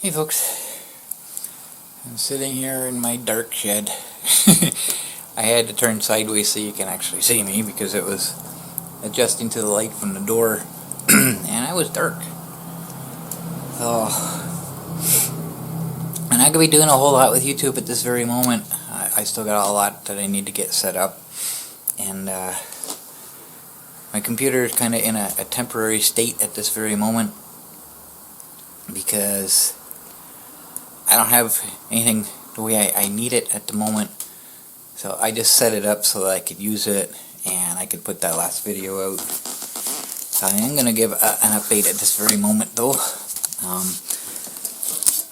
Hey folks, I'm sitting here in my dark shed. I had to turn sideways so you can actually see me because it was adjusting to the light from the door and I was dark. So, I'm not going to be doing a whole lot with YouTube at this very moment. I still got a lot that I need to get set up, and my computer is kind of in a temporary state at this very moment because I don't have anything the way I need it at the moment. So I just set it up so that I could use it and I could put that last video out. So I am going to give an update at this very moment though.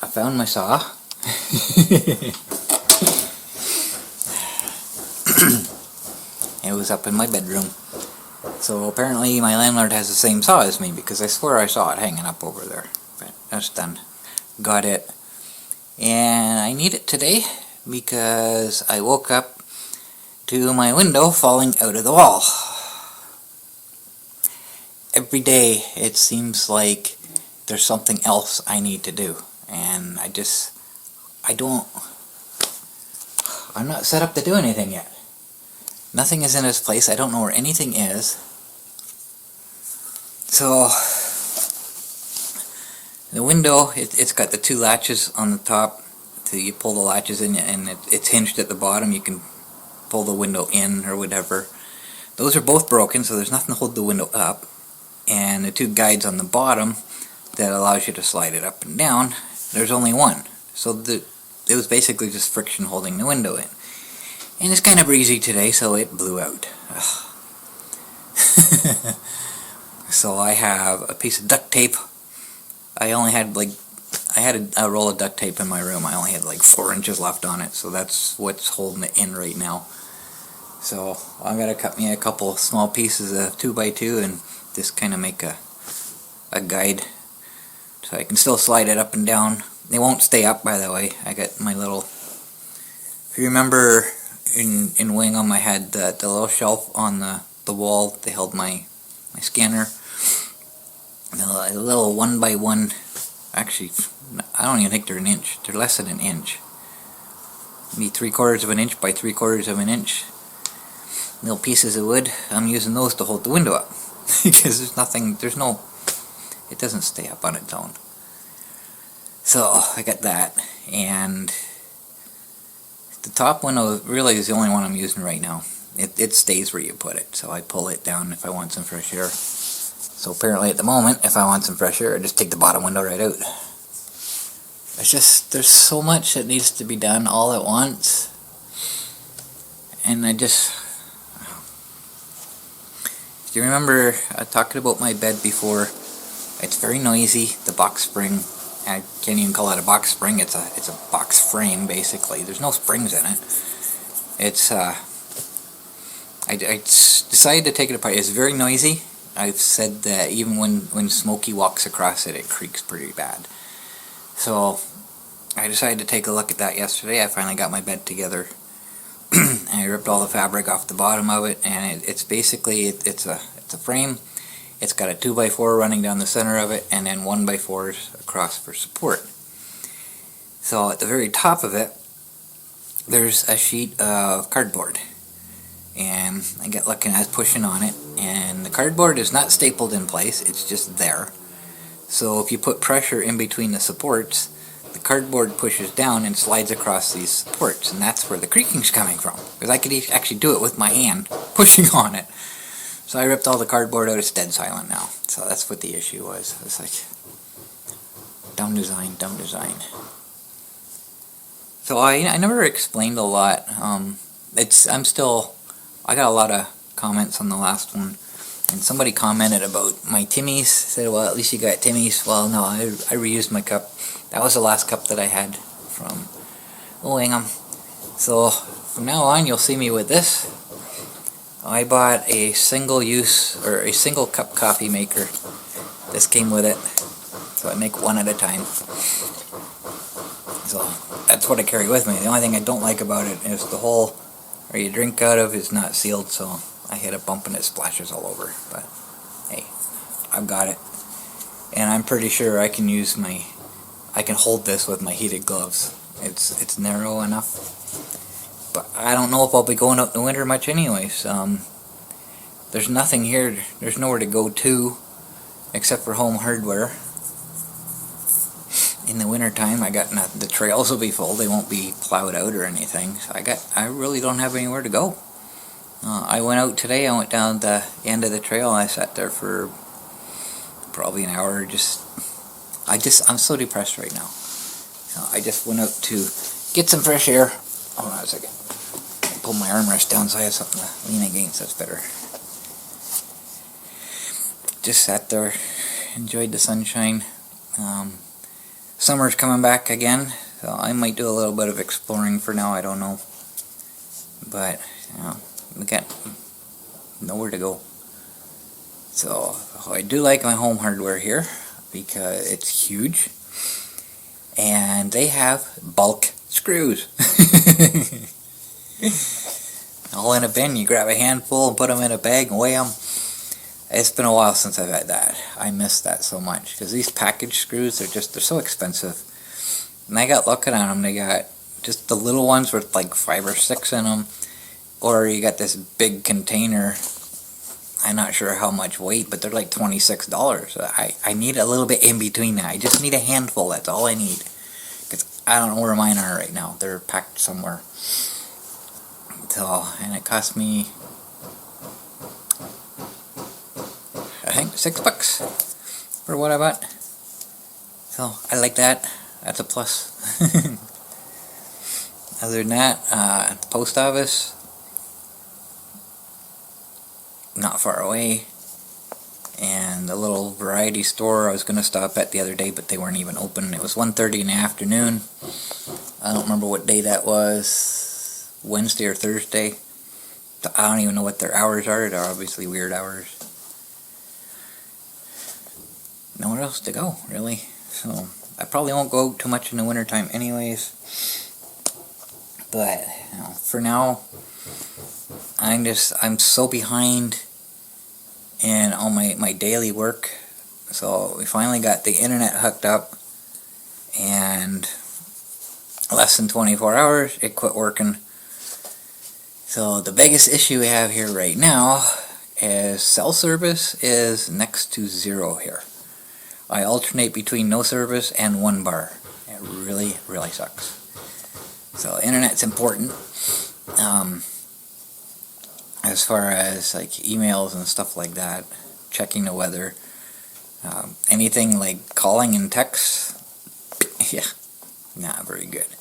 I found my saw. It was up in my bedroom. So apparently my landlord has the same saw as me because I swear I saw it hanging up over there. But that's done. Got it. And I need it today because I woke up to my window falling out of the wall. Every day it seems like there's something else I need to do, and I'm not set up to do anything yet. Nothing is in its place. I don't know where anything is. So the window, it's got the two latches on the top. So you pull the latches in and it's hinged at the bottom. You can pull the window in or whatever. Those are both broken, so there's nothing to hold the window up. And the two guides on the bottom that allows you to slide it up and down, there's only one. So it was basically just friction holding the window in. And it's kind of breezy today, so it blew out. So I have a piece of duct tape. I had a roll of duct tape in my room. I only had like 4 inches left on it, so that's what's holding it in right now. So I'm gonna cut me a couple small pieces of 2x2 and just kind of make a guide so I can still slide it up and down. They won't stay up, by the way. I got my little, if you remember in Wing I had the little shelf on the wall that held my scanner. A little 1x1, actually I don't even think they're an inch, they're less than an inch, maybe 3/4 of an inch by 3/4 of an inch little pieces of wood. I'm using those to hold the window up because it doesn't stay up on its own. So I got that, and the top window really is the only one I'm using right now. It stays where you put it, so I pull it down if I want some fresh air. So apparently at the moment, if I want some fresh air, I just take the bottom window right out. There's so much that needs to be done all at once. And do you remember talking about my bed before? It's very noisy, the box spring. I can't even call it a box spring, it's a box frame basically. There's no springs in it. I decided to take it apart. It's very noisy. I've said that even when Smokey walks across it, it creaks pretty bad. So I decided to take a look at that yesterday. I finally got my bed together. And I ripped all the fabric off the bottom of it, and it's basically it's a frame. It's got a 2x4 running down the center of it, and then 1x4s across for support. So at the very top of it, there's a sheet of cardboard. And I get lucky and I was pushing on it, and the cardboard is not stapled in place, it's just there. So if you put pressure in between the supports, the cardboard pushes down and slides across these supports, and that's where the creaking's coming from. Because I could actually do it with my hand, pushing on it. So I ripped all the cardboard out, it's dead silent now. So that's what the issue was. It's like, dumb design, dumb design. So I never explained a lot. I got a lot of comments on the last one, and somebody commented about my Timmy's, said, well, at least you got Timmy's. Well, no, I reused my cup. That was the last cup that I had from Wingham. So from now on, you'll see me with this. I bought a single cup coffee maker. This came with it, so I make one at a time. So that's what I carry with me. The only thing I don't like about it is the hole where you drink out of is not sealed, so I hit a bump and it splashes all over. But hey, I've got it. And I'm pretty sure I can use my I can hold this with my heated gloves. It's narrow enough. But I don't know if I'll be going out in the winter much anyways. There's nothing here. There's nowhere to go to except for home hardware. In the winter time, I got nothing. The trails will be full. They won't be plowed out or anything. So I really don't have anywhere to go. I went out today. I went down the end of the trail. I sat there for probably an hour. I'm so depressed right now. So I just went out to get some fresh air. Hold on a second. Pull my armrest down so I have something to lean against. That's better. Just sat there, enjoyed the sunshine. Summer's coming back again, so I might do a little bit of exploring for now. I don't know, but we got nowhere to go. So I do like my home hardware here because it's huge, and they have bulk screws. All in a bin. You grab a handful and put them in a bag and weigh them. It's been a while since I've had that. I miss that so much because these package screws, they're so expensive. And I got looking at them. They got just the little ones with like 5 or 6 in them, or you got this big container. I'm not sure how much weight, but they're like $26. I need a little bit in between that. I just need a handful. That's all I need. Because I don't know where mine are right now. They're packed somewhere. So, and it cost me, I think, $6 for what I bought. So I like that. That's a plus. Other than that, at the post office, not far away, and the little variety store I was going to stop at the other day, but they weren't even open. It was 1:30 in the afternoon. I don't remember what day that was. Wednesday or Thursday. I don't even know what their hours are. They're obviously weird hours. Nowhere else to go, really. So I probably won't go too much in the wintertime anyways. But for now, I'm so behind in all my daily work. So we finally got the internet hooked up, and less than 24 hours it quit working. So the biggest issue we have here right now is cell service is next to 0 here. I alternate between no service and 1 bar. It really, really sucks. So internet's important. As far as like emails and stuff like that, checking the weather, anything like calling and text, yeah, not very good.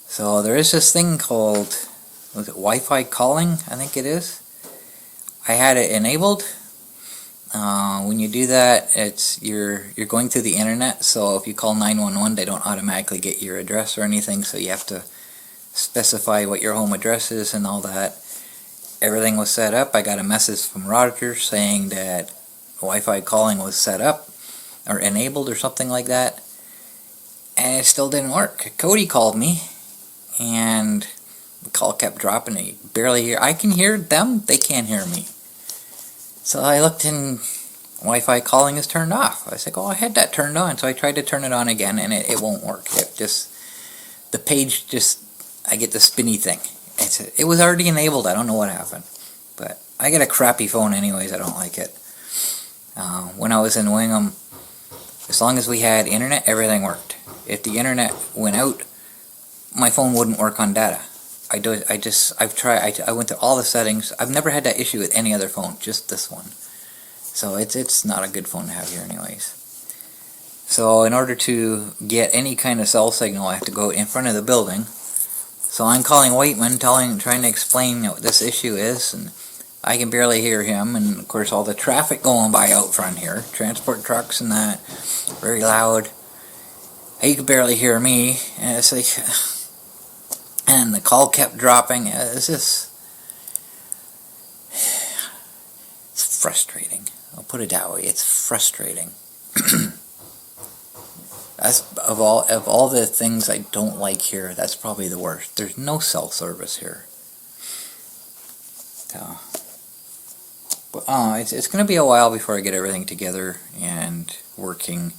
So there is this thing called, was it Wi-Fi calling? I think it is. I had it enabled. When you do that, you're going through the internet. So if you call 911, they don't automatically get your address or anything. So you have to specify what your home address is and all that. Everything was set up. I got a message from Roger saying that Wi-Fi calling was set up or enabled or something like that, and it still didn't work. Cody called me, and the call kept dropping. I barely hear. I can hear them. They can't hear me. So I looked, and Wi-Fi calling is turned off. I was like, oh, I had that turned on. So I tried to turn it on again, and it won't work. The page I get the spinny thing. It was already enabled. I don't know what happened. But I get a crappy phone anyways. I don't like it. When I was in Wingham, as long as we had internet, everything worked. If the internet went out, my phone wouldn't work on data. I've tried. I went through all the settings. I've never had that issue with any other phone, just this one. So it's not a good phone to have here anyways. So in order to get any kind of cell signal, I have to go in front of the building. So I'm calling Waitman, trying to explain what this issue is, and I can barely hear him. And of course, all the traffic going by out front here, transport trucks and that, very loud. He could barely hear me, and it's like, and the call kept dropping. It's frustrating. I'll put it that way. It's frustrating. That's of all the things I don't like here, that's probably the worst. There's no cell service here. But it's going to be a while before I get everything together and working,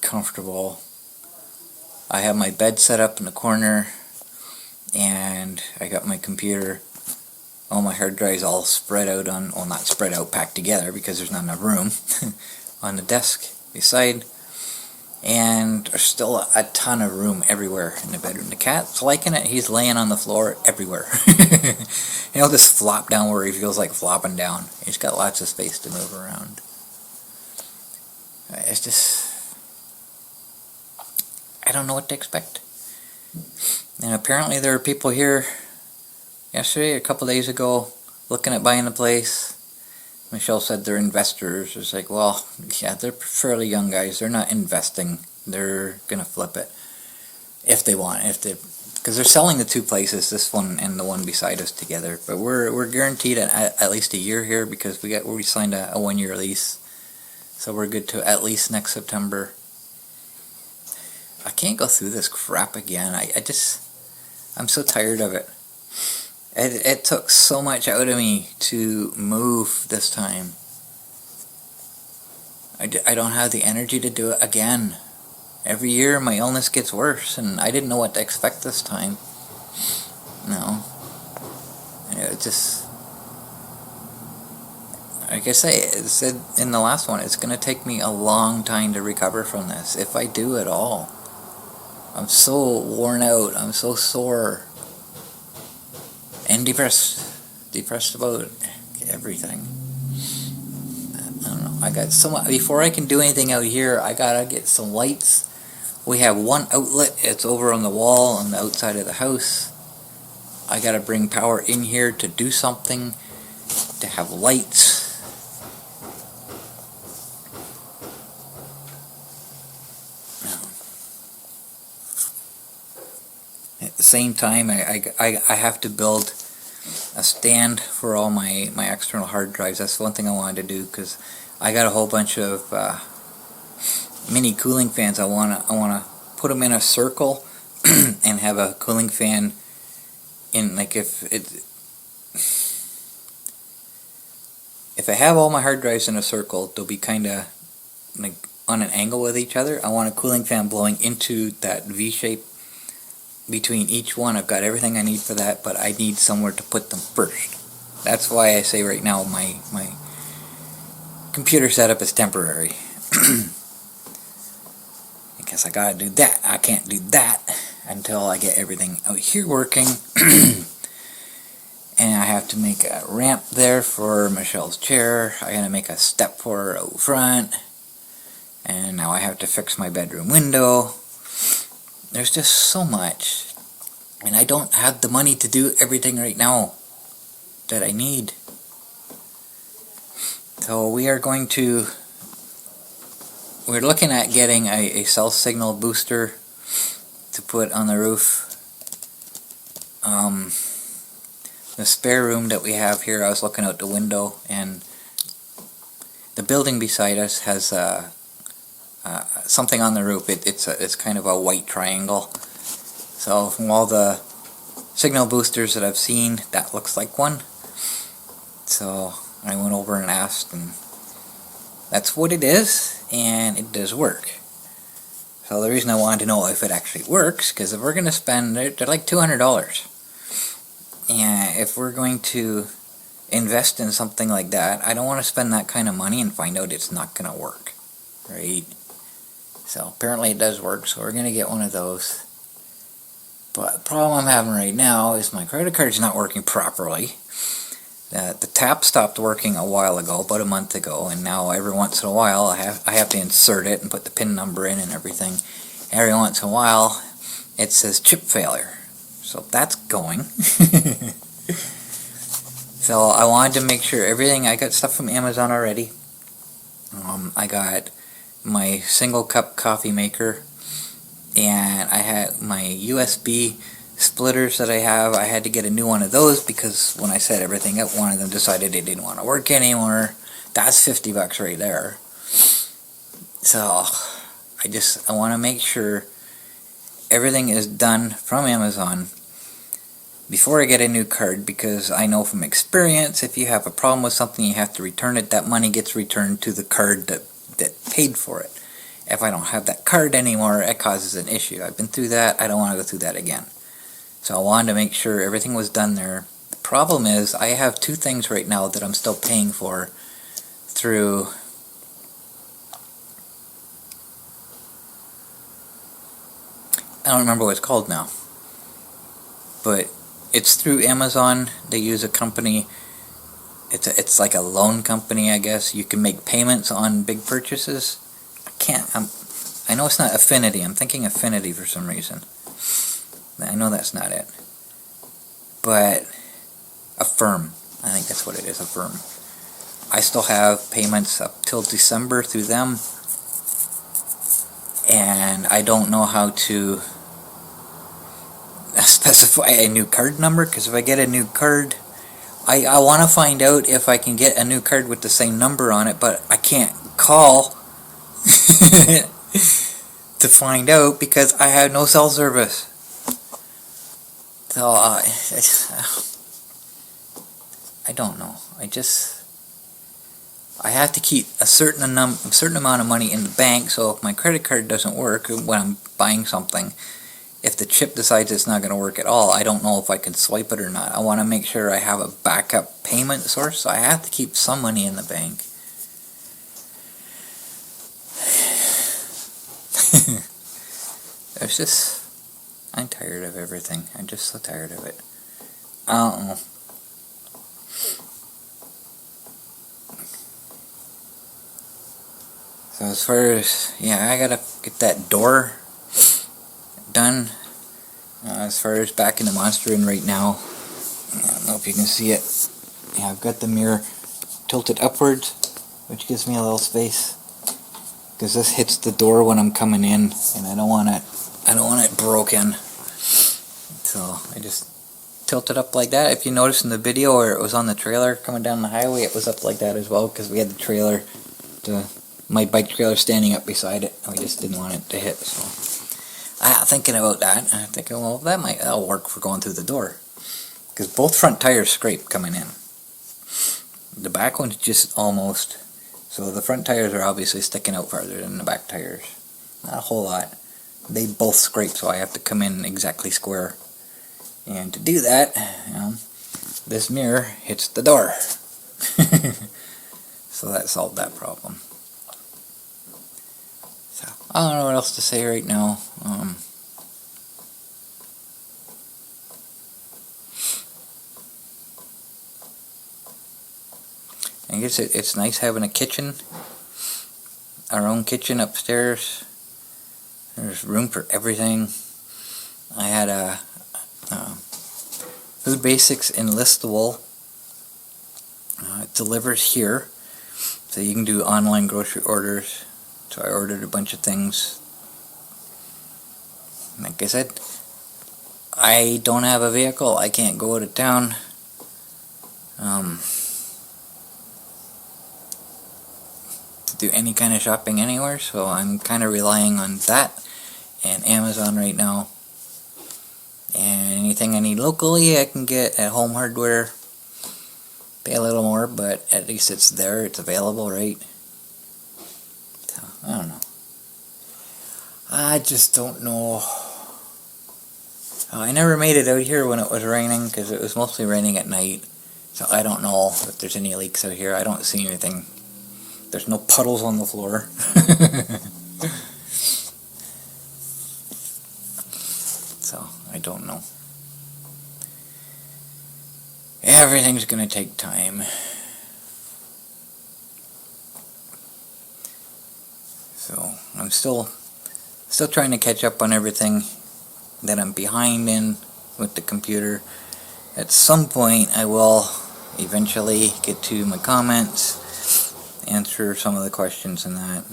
comfortable. I have my bed set up in the corner, and I got my computer, all my hard drives all spread out on, well, not spread out, packed together because there's not enough room, on the desk beside. And there's still a ton of room everywhere in the bedroom. The cat's liking it. He's laying on the floor everywhere. He'll just flop down where he feels like flopping down. He's got lots of space to move around. It's just, I don't know what to expect. And apparently there are people here yesterday, a couple days ago, looking at buying the place. Michelle said they're investors. It's like, well, yeah, they're fairly young guys. They're not investing. They're gonna flip it if they want. Because they're selling the two places, this one and the one beside us, together. But we're guaranteed at least a year here because we signed a 1-year lease, so we're good to at least next September. I can't go through this crap again. I'm so tired of it. It took so much out of me to move this time. I don't have the energy to do it again. Every year my illness gets worse, and I didn't know what to expect this time. No. It just, like I said in the last one, it's going to take me a long time to recover from this, if I do at all. I'm so worn out. I'm so sore. And depressed about everything. I don't know. I got so much. Before I can do anything out here, I gotta get some lights. We have one outlet. It's over on the wall on the outside of the house. I gotta bring power in here to do something, to have lights. At the same time, I have to build a stand for all my external hard drives. That's one thing I wanted to do, because I got a whole bunch of mini cooling fans. I wanna put them in a circle and have a cooling fan in, like, if I have all my hard drives in a circle, they'll be kind of like on an angle with each other. I want a cooling fan blowing into that V shape between each one. I've got everything I need for that, but I need somewhere to put them first. That's why I say right now my computer setup is temporary. Because I gotta do that. I can't do that until I get everything out here working. And I have to make a ramp there for Michelle's chair. I gotta make a step for her out front. And now I have to fix my bedroom window. There's just so much, and I don't have the money to do everything right now that I need. So we're looking at getting a cell signal booster to put on the roof. The spare room that we have here, I was looking out the window, and the building beside us has something on the roof. It's kind of a white triangle. So from all the signal boosters that I've seen, that looks like one. So I went over and asked, and that's what it is, and it does work. So the reason I wanted to know if it actually works, because if we're going to spend, they're like $200. And if we're going to invest in something like that, I don't want to spend that kind of money and find out it's not going to work, right? So apparently it does work, so we're going to get one of those. But the problem I'm having right now is my credit card's not working properly. The tap stopped working a while ago, about a month ago, and now every once in a while I have to insert it and put the PIN number in and everything. Every once in a while it says chip failure. So that's going. So I wanted to make sure everything, I got stuff from Amazon already. I got my single cup coffee maker, and I had my USB splitters that I have. I had to get a new one of those because when I set everything up, one of them decided it didn't want to work anymore. That's $50 right there. So I want to make sure everything is done from Amazon before I get a new card, because I know from experience, if you have a problem with something, you have to return it. That money gets returned to the card that paid for it. if I don't have that card anymore, it causes an issue. I've been through that. I don't want to go through that again. So I wanted to make sure everything was done there. The problem is I have two things right now that I'm still paying for through I don't remember what it's called now, but it's through Amazon. They use a company. It's like a loan company, I guess. You can make payments on big purchases. I know it's not Affinity. I'm thinking Affinity for some reason. I know that's not it. But Affirm. I think that's what it is, Affirm. I still have payments up till December through them. And I don't know how to specify a new card number, because if I get a new card, I want to find out if I can get a new card with the same number on it, but I can't call to find out because I have no cell service. So I don't know. I have to keep a certain amount of money in the bank, so if my credit card doesn't work when I'm buying something, if the chip decides it's not going to work at all, I don't know if I can swipe it or not. I want to make sure I have a backup payment source, so I have to keep some money in the bank. It's just, I'm tired of everything. I'm just so tired of it. I don't know. So as far as, yeah, I gotta get that door done. As far as back in the Monster Inn right now, I don't know if you can see it. Yeah, I've got the mirror tilted upwards, which gives me a little space, because this hits the door when I'm coming in, and I don't want it broken. So I just tilt it up like that. If you notice in the video, or it was on the trailer coming down the highway, it was up like that as well, because we had the trailer, my bike trailer standing up beside it, and we just didn't want it to hit. So thinking about that, I'm thinking, well, that'll work for going through the door, because both front tires scrape coming in. The back one's just almost, so the front tires are obviously sticking out farther than the back tires. Not a whole lot. They both scrape, so I have to come in exactly square. And to do that, this mirror hits the door. So that solved that problem. So I don't know what else to say right now. I guess it's nice having a kitchen, our own kitchen upstairs. There's room for everything. I had a Food Basics Enlistable. It delivers here, so you can do online grocery orders. So I ordered a bunch of things. Like I said, I don't have a vehicle. I can't go out of town. To do any kind of shopping anywhere, so I'm kind of relying on that and Amazon right now. And anything I need locally, I can get at Home Hardware. Pay a little more, but at least it's there. It's available, right? So, I don't know. I just don't know. I never made it out here when it was raining, because it was mostly raining at night. So I don't know if there's any leaks out here. I don't see anything. There's no puddles on the floor. So, I don't know. Everything's gonna take time. So, I'm still trying to catch up on everything that I'm behind in with the computer. At some point, I will eventually get to my comments, answer some of the questions and that.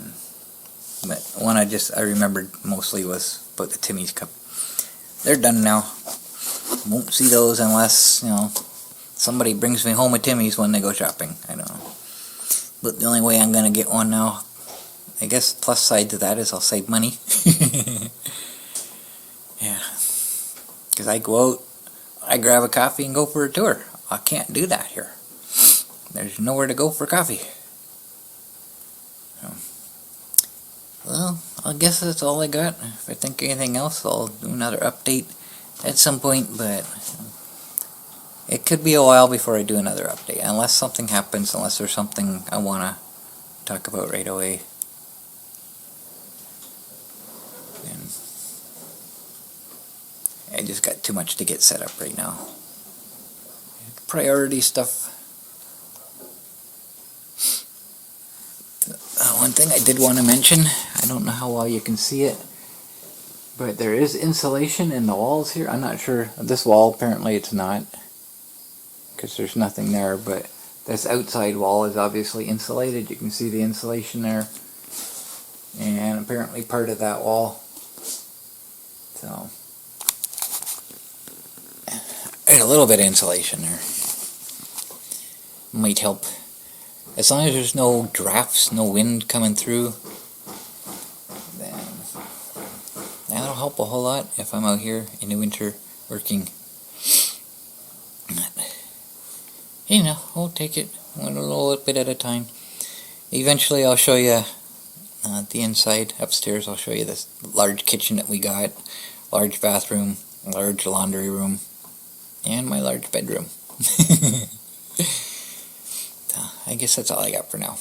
But one I remembered mostly was about the Timmy's Cup. They're done now. Won't see those unless, somebody brings me home a Timmy's when they go shopping. I don't know. But the only way I'm going to get one now, I guess plus side to that is I'll save money. Yeah. Because I go out, I grab a coffee and go for a tour. I can't do that here. There's nowhere to go for coffee. So, Well, I guess that's all I got. If I think of anything else, I'll do another update at some point, but it could be a while before I do another update, unless something happens, unless there's something I want to talk about right away. And I just got too much to get set up right now. Priority stuff. One thing I did want to mention, I don't know how well you can see it, but there is insulation in the walls here. I'm not sure. This wall, apparently it's not, because there's nothing there, but this outside wall is obviously insulated. You can see the insulation there, and apparently part of that wall. So, and a little bit of insulation there might help. As long as there's no drafts, no wind coming through, then that'll help a whole lot if I'm out here in the winter working. You know, we'll take it one little bit at a time. Eventually I'll show you the inside upstairs. I'll show you this large kitchen that we got, large bathroom, large laundry room, and my large bedroom. I guess that's all I got for now.